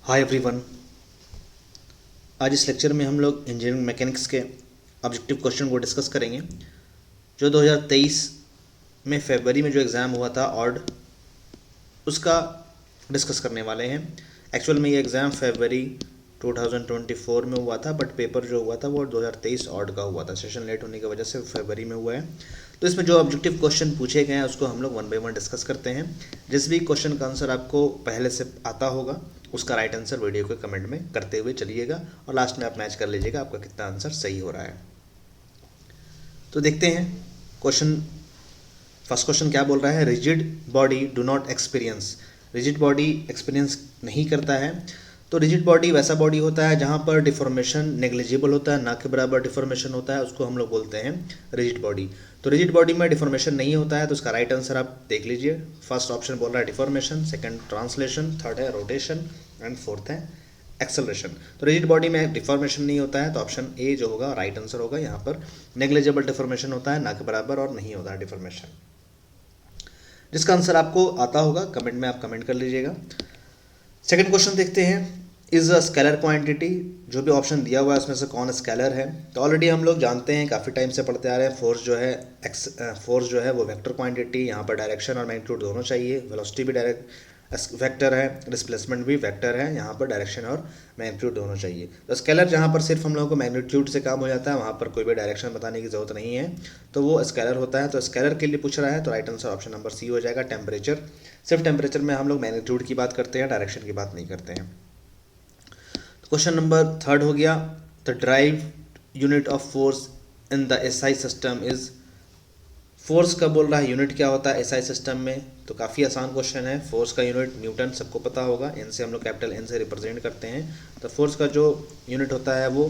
Hi everyone. आज इस lecture में हम लोग इंजीनियरिंग मैकेनिक्स के ऑब्जेक्टिव क्वेश्चन को डिस्कस करेंगे जो 2023 में फरवरी में जो एग्ज़ाम हुआ था ऑड, उसका डिस्कस करने वाले हैं। एक्चुअल में ये एग्ज़ाम फरवरी 2024 में हुआ था, बट पेपर जो हुआ था वो 2023 ऑड का हुआ था। सेशन लेट होने की वजह से फरवरी में हुआ है। तो इसमें जो ऑब्जेक्टिव क्वेश्चन पूछे गए हैं उसको हम लोग वन बाय वन डिस्कस करते हैं। जिस भी क्वेश्चन का आंसर आपको पहले से आता होगा उसका राइट आंसर वीडियो के कमेंट में करते हुए चलिएगा और लास्ट में आप मैच कर लीजिएगा आपका कितना आंसर सही हो रहा है। तो देखते हैं क्वेश्चन। फर्स्ट क्वेश्चन क्या बोल रहा है? Rigid body do not experience. Rigid body experience नहीं करता है। तो रिजिड बॉडी वैसा बॉडी होता है जहाँ पर डिफॉर्मेशन नेग्लिजिबल होता है, ना के बराबर डिफॉर्मेशन होता है, उसको हम लोग बोलते हैं रिजिड बॉडी। तो रिजिड बॉडी में डिफॉर्मेशन नहीं होता है, तो उसका राइट आंसर आप देख लीजिए। फर्स्ट ऑप्शन बोल रहा है डिफॉर्मेशन, सेकंड ट्रांसलेशन, थर्ड है रोटेशन एंड फोर्थ है एक्सेलरेशन। तो रिजिड बॉडी में डिफॉर्मेशन नहीं होता है, तो ऑप्शन ए जो होगा राइट आंसर होगा। यहाँ पर नेग्लिजिबल डिफॉर्मेशन होता है, ना के बराबर, और नहीं होता है डिफॉर्मेशन। जिसका आंसर आपको आता होगा कमेंट में आप कमेंट कर लीजिएगा। सेकंड क्वेश्चन देखते हैं। इज अ स्केलर क्वांटिटी, जो भी ऑप्शन दिया हुआ है उसमें से कौन स्केलर है? तो ऑलरेडी हम लोग जानते हैं, काफ़ी टाइम से पढ़ते आ रहे हैं, फोर्स जो है वो वेक्टर क्वांटिटी। यहाँ पर डायरेक्शन और मैग्नीट्यूड दोनों चाहिए। वेलोसिटी भी वेक्टर है, डिस्प्लेसमेंट भी वेक्टर है, यहाँ पर डायरेक्शन और मैग्नीट्यूड दोनों चाहिए। तो स्केलर जहाँ पर सिर्फ हम लोगों को मैग्नीट्यूड से काम हो जाता है, वहाँ पर कोई भी डायरेक्शन बताने की जरूरत नहीं है, तो वो स्केलर होता है। तो स्केलर के लिए पूछ रहा है, तो right answer option number C हो जाएगा, टेम्परेचर। सिर्फ टेम्परेचर में हम लोग मैग्नीट्यूड की बात करते हैं, डायरेक्शन की बात नहीं करते हैं। क्वेश्चन नंबर थर्ड हो गया। The drive unit of force in the SI system is. Force का बोल रहा है, यूनिट क्या होता है एसआई सिस्टम में? तो काफ़ी आसान क्वेश्चन है। फोर्स का यूनिट न्यूटन सबको पता होगा, एन से हम लोग कैपिटल एन से रिप्रेजेंट करते हैं। तो फोर्स का जो यूनिट होता है वो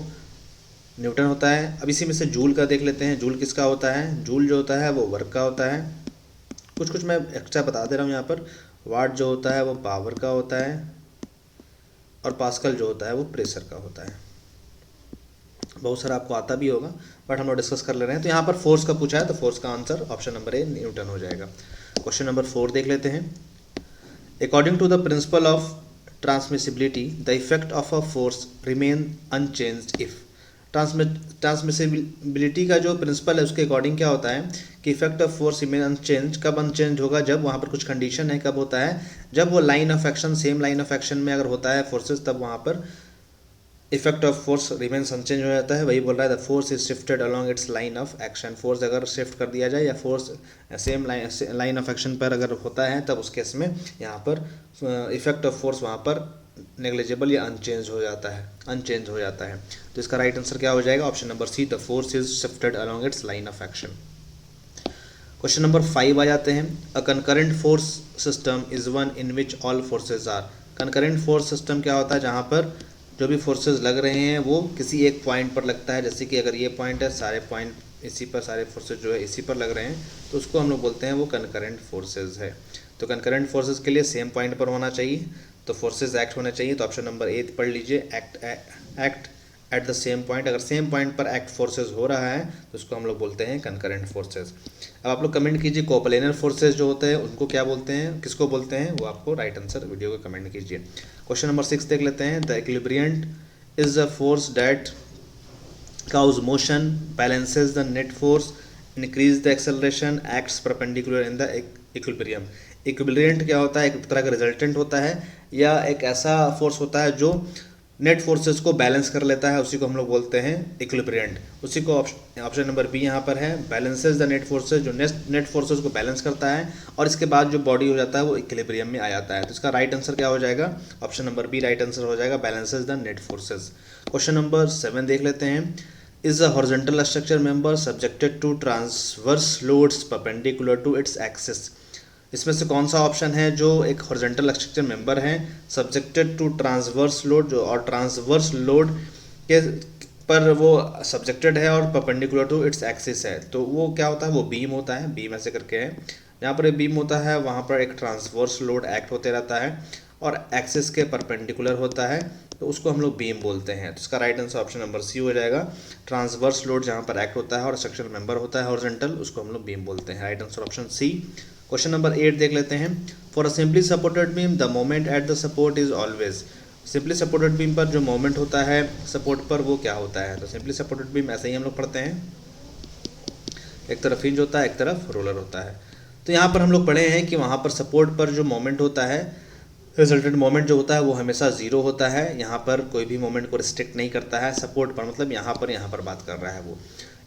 न्यूटन होता है। अब इसी में से जूल का देख लेते हैं। जूल किसका होता है? जूल जो होता है वो वर्क का होता है। कुछ मैं एक्स्ट्रा बता दे रहा हूँ यहाँ पर। वाट जो होता है वो पावर का होता है, और पास्कल जो होता है वो प्रेशर का होता है। बहुत सारा आपको आता भी होगा, बट हम लोग डिस्कस कर ले रहे हैं। तो यहाँ पर फोर्स का पूछा है, तो फोर्स का answer option number A newton हो जाएगा। क्वेश्चन नंबर 4 देख लेते हैं। According to the principle of transmissibility the effect of a force remain unchanged if. Transmissibility का जो प्रिंसिपल है उसके अकॉर्डिंग क्या होता है कि effect of force remain unchange. कब अनचेंज होगा? जब वहाँ पर कुछ कंडीशन है। कब होता है? जब वो line of action, same line of action में अगर होता है फोर्सेस, तब वहाँ पर effect of force remains unchange हो जाता है। वही बोल रहा है the force is shifted along its line of action. Force अगर शिफ्ट कर दिया जाए या force same line of action पर अगर होता है, तब उस केस में यहाँ पर इफेक्ट ऑफ फोर्स वहाँ पर नेग्लिजिबल या अनचेंज हो जाता है। तो इसका राइट आंसर क्या हो जाएगा? Option number C, the force is shifted along its line of action. Question number 5 आ जाते हैं। A concurrent force system is one in which all forces are. Concurrent force system क्या होता है? जहाँ पर जो भी फोर्सेस लग रहे हैं वो किसी एक पॉइंट पर लगता है। जैसे कि अगर ये पॉइंट है, सारे पॉइंट इसी पर, सारे फोर्सेस जो है इसी पर लग रहे हैं, तो उसको हम लोग बोलते हैं वो कंकरेंट फोर्सेस है। तो कंकरेंट फोर्सेस के लिए सेम पॉइंट पर होना चाहिए, तो फोर्सेस एक्ट होने चाहिए। तो ऑप्शन नंबर ए पढ़ लीजिए, act at the same point. अगर सेम पॉइंट पर एक्ट फोर्सेज हो रहा है तो उसको हम लोग बोलते हैं कंकरेंट फोर्सेज। अब आप लोग कमेंट कीजिए, कोप्लेनर फोर्सेज जो होते हैं उनको क्या बोलते हैं, किसको बोलते हैं? वो आपको राइट आंसर वीडियो को कमेंट कीजिए। क्वेश्चन नंबर 6 देख लेते हैं। The equilibrant is a force that cause motion, balances the net force, increase the acceleration, acts perpendicular in the equilibrium। इक्विलिब्रियंट क्या होता है? एक तरह का रिजल्टेंट होता है, या एक ऐसा फोर्स होता है जो नेट फोर्सेस को बैलेंस कर लेता है, उसी को हम लोग बोलते हैं इक्विलिब्रियंट। उसी को ऑप्शन नंबर बी यहाँ पर है, बैलेंसेस द नेट फोर्सेस, जो नेट फोर्सेस को बैलेंस करता है और इसके बाद जो बॉडी हो जाता है वो इक्विलिब्रियम में आ जाता है। तो इसका राइट आंसर क्या हो जाएगा? Option number B right answer हो जाएगा, balances the net forces. Question number 7 देख लेते हैं। Is a horizontal structure member subjected to transverse loads perpendicular to its axis। इसमें से कौन सा ऑप्शन है जो एक हॉरिजॉन्टल स्ट्रक्चर मेंबर है, सब्जेक्टेड टू ट्रांसवर्स लोड, जो और ट्रांसवर्स लोड के पर वो सब्जेक्टेड है और परपेंडिकुलर टू इट्स एक्सिस है? तो वो क्या होता है? वो बीम होता है। बीम ऐसे करके है, जहाँ पर बीम होता है वहाँ पर एक ट्रांसवर्स लोड एक्ट होते रहता है और एक्सिस के परपेंडिकुलर होता है, तो उसको हम लोग बीम बोलते हैं। तो इसका right answer option number C हो जाएगा। ट्रांसवर्स लोड जहाँ पर एक्ट होता है और स्ट्रक्चरल मेंबर होता है हॉरिजॉन्टल, उसको हम लोग बीम बोलते हैं। Right answer option C. Question number 8 देख लेते हैं। For a simply supported beam the moment at the support is always. Simply supported beam पर जो मोमेंट होता है सपोर्ट पर वो क्या होता है, तो सिंपली सपोर्टेड बीम ऐसे ही हम लोग पढ़ते हैं, एक तरफ हिंज होता है एक तरफ रोलर होता है। तो यहाँ पर हम लोग पढ़े हैं कि वहाँ पर सपोर्ट पर जो मोमेंट होता है, रिजल्टेंट मोमेंट जो होता है वो हमेशा जीरो होता है, यहाँ पर कोई भी मोमेंट को रिस्ट्रिक्ट नहीं करता है। सपोर्ट पर मतलब यहाँ पर बात कर रहा है वो,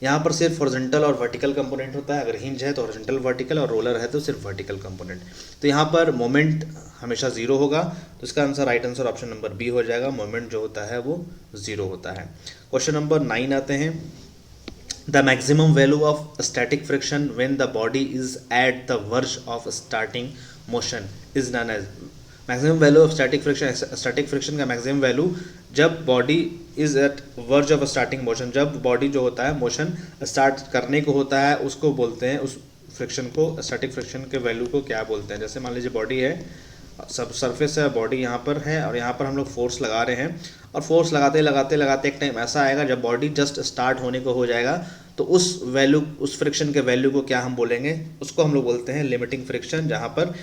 यहाँ पर सिर्फ हॉरिजॉन्टल और वर्टिकल कंपोनेंट होता है। अगर हिंज है तो हॉरिजॉन्टल वर्टिकल, और रोलर है तो सिर्फ वर्टिकल कंपोनेंट। तो यहाँ पर मोमेंट हमेशा जीरो होगा, तो इसका answer right answer option number B हो जाएगा, मोमेंट जो होता है वो जीरो होता है। क्वेश्चन नंबर 9 आते हैं, the maximum value of static friction when the body is at the verge of starting motion is known as. Maximum value of static friction, static friction का मैक्सिमम वैल्यू जब body is at verge of starting motion, जब body जो होता है motion start करने को होता है उसको बोलते हैं, उस फ्रिक्शन को, स्टैटिक फ्रिक्शन के वैल्यू को क्या बोलते हैं। जैसे मान लीजिए बॉडी है, सब सरफेस है, बॉडी यहाँ पर है और यहाँ पर हम लोग फोर्स लगा रहे हैं, और फोर्स लगाते लगाते लगाते एक टाइम ऐसा आएगा जब बॉडी जस्ट स्टार्ट होने को हो जाएगा, तो उस वैल्यू, उस फ्रिक्शन के वैल्यू को क्या हम बोलेंगे, उसको हम लोग बोलते हैं लिमिटिंग फ्रिक्शन, जहाँ पर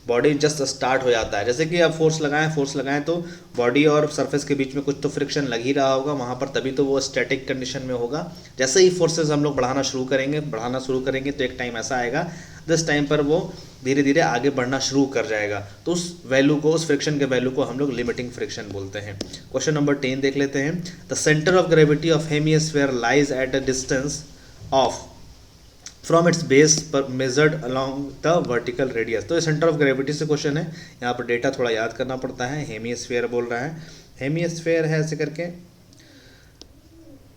बॉडी जस्ट स्टार्ट हो जाता है। जैसे कि आप फोर्स लगाएं तो बॉडी और सरफेस के बीच में कुछ तो फ्रिक्शन लग ही रहा होगा वहाँ पर, तभी तो वो स्टैटिक कंडीशन में होगा। जैसे ही फोर्सेस हम लोग बढ़ाना शुरू करेंगे तो एक टाइम ऐसा आएगा जिस टाइम पर वो धीरे धीरे आगे बढ़ना शुरू कर जाएगा, तो उस वैल्यू को, उस फ्रिक्शन के वैल्यू को हम लोग लिमिटिंग फ्रिक्शन बोलते हैं। क्वेश्चन नंबर 10 देख लेते हैं, the centre of gravity of hemisphere lies at a distance of from its base पर measured along the vertical radius. तो ये सेंटर ऑफ ग्रेविटी से क्वेश्चन है, यहाँ पर डेटा थोड़ा याद करना पड़ता है। हेमिस्फीयर बोल रहा है, हेमिस्फीयर है ऐसे करके,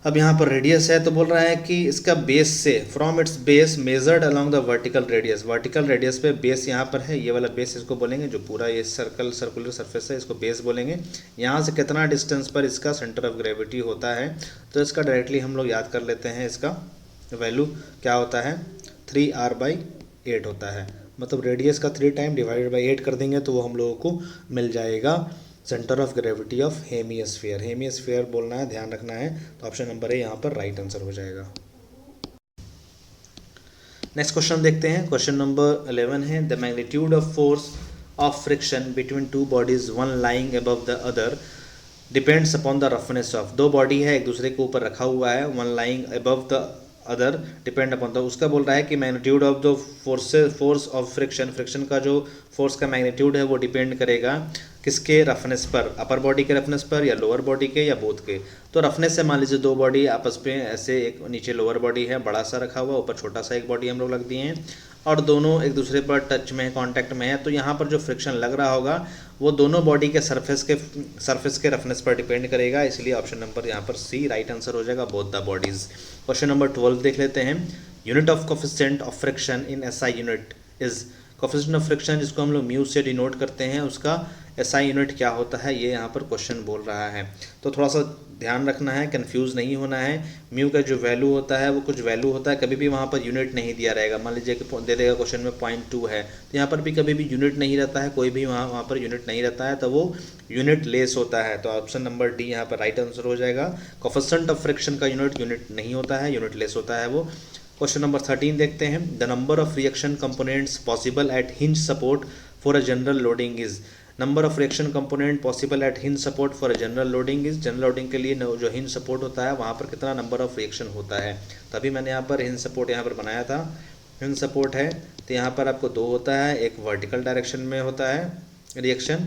अब यहाँ पर रेडियस है तो बोल रहा है कि इसका बेस से, from its base measured along the vertical radius, vertical radius पे बेस यहाँ पर है, ये वाला बेस इसको बोलेंगे, जो पूरा ये सर्कुलर सरफेस है इसको बेस बोलेंगे। यहाँ से कितना डिस्टेंस पर इसका सेंटर ऑफ ग्रेविटी होता है, तो इसका डायरेक्टली हम लोग याद कर लेते हैं, इसका वैल्यू क्या होता है 3r/8 होता है, मतलब रेडियस का 3 टाइम डिवाइडेड बाई 8 कर देंगे तो वो हम लोगों को मिल जाएगा centre of gravity of hemisphere. Hemisphere बोलना है, ध्यान रखना है, तो ऑप्शन नंबर ए यहाँ पर राइट आंसर हो जाएगा। नेक्स्ट क्वेश्चन देखते हैं, क्वेश्चन नंबर 11 है, the magnitude of force of friction between two bodies one lying above the other depends upon the roughness of. दो बॉडी है, एक दूसरे के ऊपर रखा हुआ है, one lying above the other depend upon, तो उसका बोल रहा है कि magnitude of the force of friction का जो फोर्स का मैग्नीट्यूड है वो डिपेंड करेगा किसके रफनेस पर, अपर बॉडी के रफनेस पर या लोअर बॉडी के या बोथ के। तो रफनेस से मान लीजिए दो बॉडी आपस में ऐसे, एक नीचे लोअर बॉडी है बड़ा सा रखा हुआ, ऊपर छोटा सा एक बॉडी हम लोग रख दिए हैं, और दोनों एक दूसरे पर टच में है, कॉन्टैक्ट में है, तो यहाँ पर जो फ्रिक्शन लग रहा होगा वो दोनों बॉडी के सरफेस के रफनेस पर डिपेंड करेगा, इसलिए ऑप्शन नंबर यहाँ पर सी राइट आंसर हो जाएगा, both the bodies. Question number 12 देख लेते हैं, unit of coefficient of friction in SI unit is. Coefficient of friction जिसको हम लोग म्यू से डिनोट करते हैं, उसका एसआई यूनिट क्या होता है, ये यहाँ पर क्वेश्चन बोल रहा है, तो थोड़ा सा ध्यान रखना है, कंफ्यूज नहीं होना है। म्यू का जो वैल्यू होता है वो कुछ वैल्यू होता है, कभी भी वहाँ पर यूनिट नहीं दिया रहेगा। मान लीजिए कि दे देगा क्वेश्चन में 0.2 है, तो यहाँ पर भी कभी भी यूनिट नहीं रहता है, कोई भी वहाँ पर यूनिट नहीं रहता है, तो वो यूनिट लेस होता है, तो ऑप्शन नंबर डी यहाँ पर राइट आंसर हो जाएगा। कोफिशिएंट ऑफ फ्रिक्शन का यूनिट नहीं होता है, यूनिट लेस होता है वो। क्वेश्चन नंबर 13 देखते हैं, the number of reaction components possible at hinge support for a general loading is. Number of reaction component possible at hinge support for a general loading is. General loading के लिए जो hinge support होता है वहाँ पर कितना number of reaction होता है, तभी मैंने यहाँ पर हिंज सपोर्ट यहाँ पर बनाया था। हिंज सपोर्ट है तो यहाँ पर आपको 2 होता है, एक वर्टिकल डायरेक्शन में होता है रिएक्शन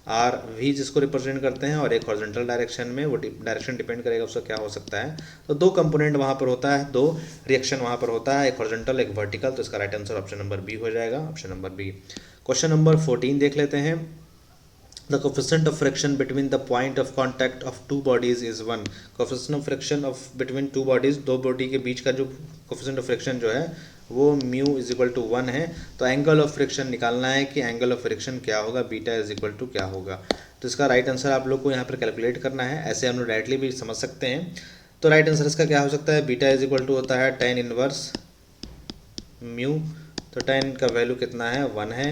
आर वी जिसको रिप्रेजेंट करते हैं, और एक हॉरिजॉन्टल डायरेक्शन में, वो डायरेक्शन डिपेंड करेगा उसका क्या हो सकता है। तो 2 कंपोनेंट वहाँ पर होता है, 2 रिएक्शन वहाँ पर होता है, एक हॉरिजॉन्टल एक वर्टिकल, तो इसका right answer option number B हो जाएगा, option number B. Question number 14 देख लेते हैं, the coefficient of friction between the point of contact of 2 bodies is 1। Coefficient of friction of between 2 bodies, 2 body के बीच का जो कोफिशिएंट ऑफ फ्रिक्शन जो है वो म्यू इज इक्वल टू 1 है। तो एंगल ऑफ फ्रिक्शन निकालना है कि एंगल ऑफ फ्रिक्शन क्या होगा, बीटा इज इक्वल टू क्या होगा, तो इसका राइट आंसर आप लोग को यहाँ पर कैलकुलेट करना है। ऐसे हम लोग डायरेक्टली भी समझ सकते हैं, तो राइट आंसर इसका क्या हो सकता है, बीटा इज इक्वल टू होता है tan इनवर्स म्यू, तो tan का वैल्यू कितना है 1 है,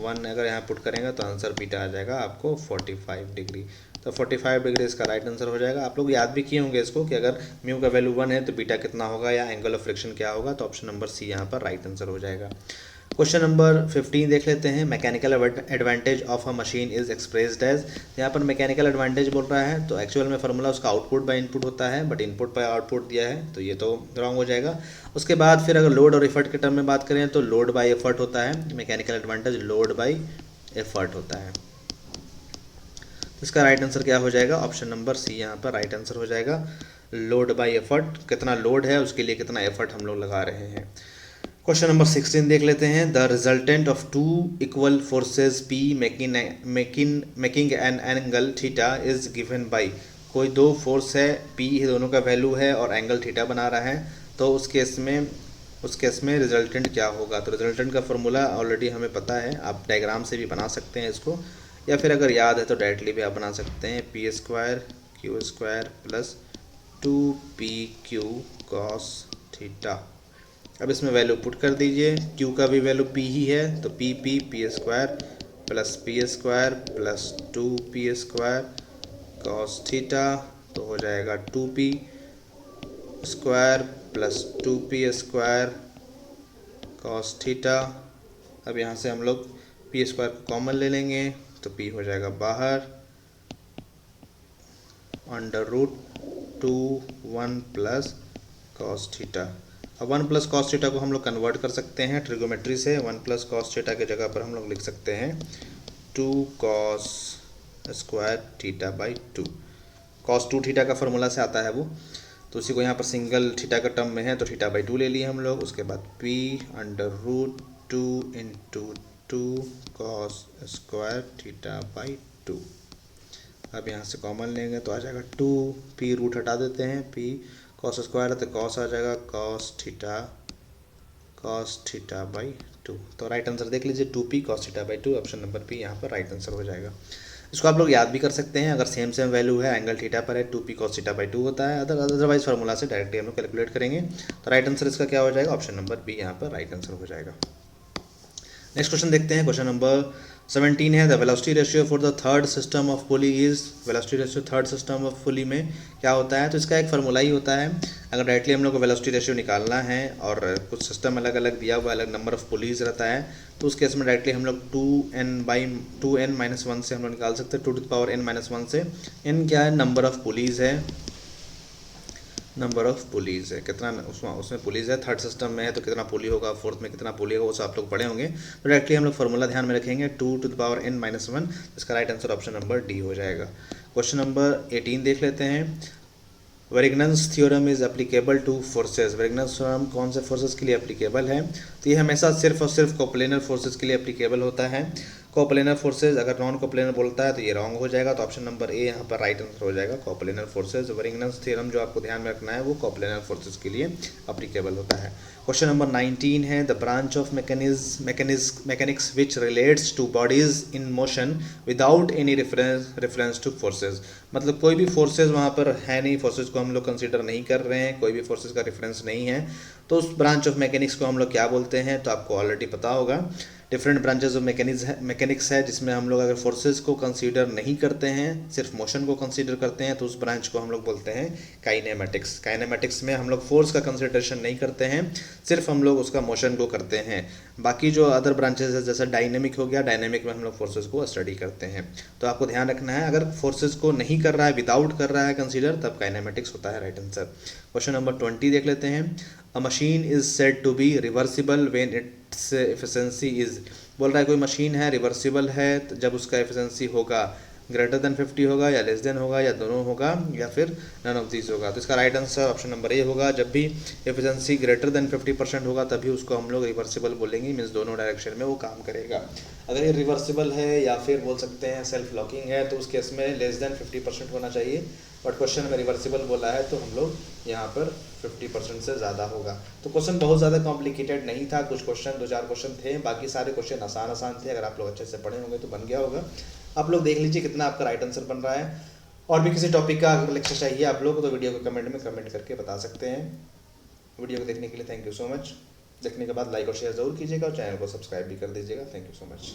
1 अगर यहाँ पुट करेंगे तो आंसर बीटा आ जाएगा आपको 45 डिग्री, तो 45 डिग्री इसका राइट आंसर हो जाएगा। आप लोग याद भी किए होंगे इसको कि अगर म्यू का वैल्यू 1 है तो बीटा कितना होगा या एंगल ऑफ फ्रिक्शन क्या होगा, तो ऑप्शन नंबर सी यहाँ पर राइट आंसर हो जाएगा। क्वेश्चन नंबर 15 देख लेते हैं। Mechanical advantage of a machine is expressed as. यहाँ पर मैकेनिकल एडवांटेज बोल रहा है तो एक्चुअल में फार्मूला उसका आउटपुट बाय इनपुट होता है, बट इनपुट बाय आउटपुट दिया है तो ये तो रॉन्ग हो जाएगा। उसके बाद फिर अगर लोड और एफर्ट के टर्म में बात करें तो लोड बाय एफर्ट होता है, mechanical advantage load bye effort होता है। इसका राइट आंसर क्या हो जाएगा? ऑप्शन नंबर सी यहाँ पर राइट आंसर हो जाएगा। लोड बाय एफर्ट, कितना लोड है उसके लिए कितना एफर्ट हम लोग लगा रहे हैं। क्वेश्चन नंबर 16 देख लेते हैं। The resultant of two equal forces P making an angle theta is given by. कोई दो फोर्स है, पी दोनों का वैल्यू है और एंगल थीटा बना रहा है, तो उस केस में रिजल्टेंट क्या होगा? तो रिजल्टेंट का फॉर्मूला ऑलरेडी हमें पता है, आप डायग्राम से भी बना सकते हैं इसको, या फिर अगर याद है तो डायरेक्टली भी आप बना सकते हैं। P square Q square plus 2pq cos theta. अब इसमें वैल्यू पुट कर दीजिए, q का भी वैल्यू p ही है तो P square plus 2p square cos theta, तो हो जाएगा 2p square plus 2p square cos theta. अब यहाँ से हम लोग p स्क्वायर कॉमन ले लेंगे तो p हो जाएगा बाहर, under root 1 plus cos theta. अब 1 प्लस कॉस थीटा को हम लोग कन्वर्ट कर सकते हैं ट्रिगोमेट्री से। 1 प्लस कॉस थीटा के जगह पर हम लोग लिख सकते हैं 2 cos square theta by 2। Cos 2 theta का फॉर्मूला से आता है वो, तो उसी को यहाँ पर सिंगल थीटा का टर्म में है तो थीटा बाई 2 ले लिए हम लोग। उसके बाद p under root 2 into 2 cos square theta by 2। अब यहाँ से कॉमन लेंगे तो आ जाएगा 2, p रूट हटा देते हैं, p कॉस स्क्वायर है तो कॉस आ जाएगा कॉस थीटा बाई 2। तो राइट आंसर देख लीजिए 2p cos theta by 2, option number p यहाँ पर राइट आंसर हो जाएगा। इसको आप लोग याद भी कर सकते हैं, अगर सेम वैल्यू है, एंगल थीटा पर है, 2p कॉस थीटा बाई 2 होता है। अदरवाइज फार्मूला से डायरेक्टली हम लोग कैलकुलेट करेंगे। तो राइट आंसर इसका क्या हो जाएगा? ऑप्शन नंबर b यहाँ पर राइट आंसर हो जाएगा। नेक्स्ट क्वेश्चन देखते हैं। क्वेश्चन नंबर 17 है। The velocity ratio for the third system of pulley is. Velocity ratio third system of pulley में क्या होता है? तो इसका एक फार्मूला ही होता है। अगर डायरेक्टली हम लोग को वेलोसिटी रेशियो निकालना है और कुछ सिस्टम अलग अलग दिया हुआ, अलग नंबर ऑफ पुलीज रहता है, तो उस केस में डायरेक्टली हम लोग 2n-1 से हम लोग निकाल सकते हैं, 2 टू द पावर n-1 से। n क्या है? नंबर ऑफ पुलीज है, नंबर ऑफ पुलीज है, कितना उसमें पुलीज है। थर्ड सिस्टम में है तो कितना पुली होगा, फोर्थ में कितना पुली होगा, वो सब आप लोग पढ़े होंगे। तो डायरेक्टली हम लोग फॉर्मूला ध्यान में रखेंगे 2 टू द पावर n-1। इसका right answer option number D हो जाएगा। क्वेश्चन नंबर 18 देख लेते हैं। Varignon's theorem is applicable to forces. Varignon's theorem कौन से फोर्सेज के लिए एप्लीकेबल है? तो ये हमेशा सिर्फ और सिर्फ कोप्लेनर फोर्सेज के लिए एप्लीकेबल होता है। कोप्लेनर फोर्सेज, अगर नॉन कोप्लेनर बोलता है तो ये रॉन्ग हो जाएगा, तो ऑप्शन नंबर ए यहाँ पर राइट आंसर हो जाएगा, कोप्लेनर फोर्सेज। वेरिग्नन्स थ्योरम जो आपको ध्यान में रखना है वो कोप्लेनर फोर्सेज के लिए एप्लीकेबल होता है। क्वेश्चन नंबर 19 है। The branch of mechanics which relates two bodies in motion without any reference two forces. मतलब कोई भी फोर्सेज वहाँ पर है नहीं, फोर्सेज को हम लोग कंसीडर नहीं कर रहे हैं, कोई भी फोर्सेज का रेफरेंस नहीं है, तो उस ब्रांच ऑफ मैकेनिक्स को हम लोग क्या बोलते हैं? तो आपको ऑलरेडी पता होगा। डिफरेंट ब्रांचेज ऑफ मैकेनिक्स है जिसमें हम लोग अगर फोर्सेज को कंसीडर नहीं करते हैं, सिर्फ मोशन को कंसीडर करते हैं, तो उस ब्रांच को हम लोग बोलते हैं काइनेमेटिक्स। काइनेमेटिक्स में हम लोग फोर्स का कंसीडरेशन नहीं करते हैं, सिर्फ हम लोग उसका मोशन को करते हैं। बाकी जो अदर ब्रांचेज है जैसा डायनेमिक हो गया, डायनेमिक में हम लोग फोर्सेज को स्टडी करते हैं। तो आपको ध्यान रखना है, अगर फोर्सेज को नहीं कर रहा है, विदाउट कर रहा है कंसीडर, तब काइनेमेटिक्स होता है राइट आंसर। क्वेश्चन नंबर 20 देख लेते हैं। A machine is said to be reversible when its efficiency is. बोल रहा है कोई मशीन है, रिवर्सिबल है, तो जब उसका एफिशिएंसी होगा ग्रेटर देन 50 होगा, या लेस देन होगा, या दोनों होगा, या फिर नन ऑफ दीज होगा। तो इसका राइट आंसर ऑप्शन नंबर ए होगा। जब भी एफिशिएंसी ग्रेटर देन 50% होगा तभी उसको हम लोग रिवर्सिबल बोलेंगे, मीन्स दोनों डायरेक्शन में वो काम करेगा। अगर ये रिवर्सिबल है या फिर बोल सकते हैं सेल्फ लॉकिंग है, तो उस केस में लेस देन 50% होना चाहिए, बट क्वेश्चन में रिवर्सिबल बोला है तो हम लोग यहाँ पर 50% से ज़्यादा होगा। तो क्वेश्चन बहुत ज़्यादा कॉम्प्लिकेटेड नहीं था, कुछ क्वेश्चन 2-4 क्वेश्चन थे, बाकी सारे क्वेश्चन आसान थे। अगर आप लोग अच्छे से पढ़े होंगे तो बन गया होगा। आप लोग देख लीजिए कितना आपका राइट आंसर बन रहा है। और भी किसी टॉपिक का अगर लेक्चर चाहिए आप लोग तो वीडियो को कमेंट में कमेंट करके बता सकते हैं। वीडियो को देखने के लिए थैंक यू सो मच। देखने के बाद लाइक और शेयर ज़रूर कीजिएगा और चैनल को सब्सक्राइब भी कर दीजिएगा। Thank you so much.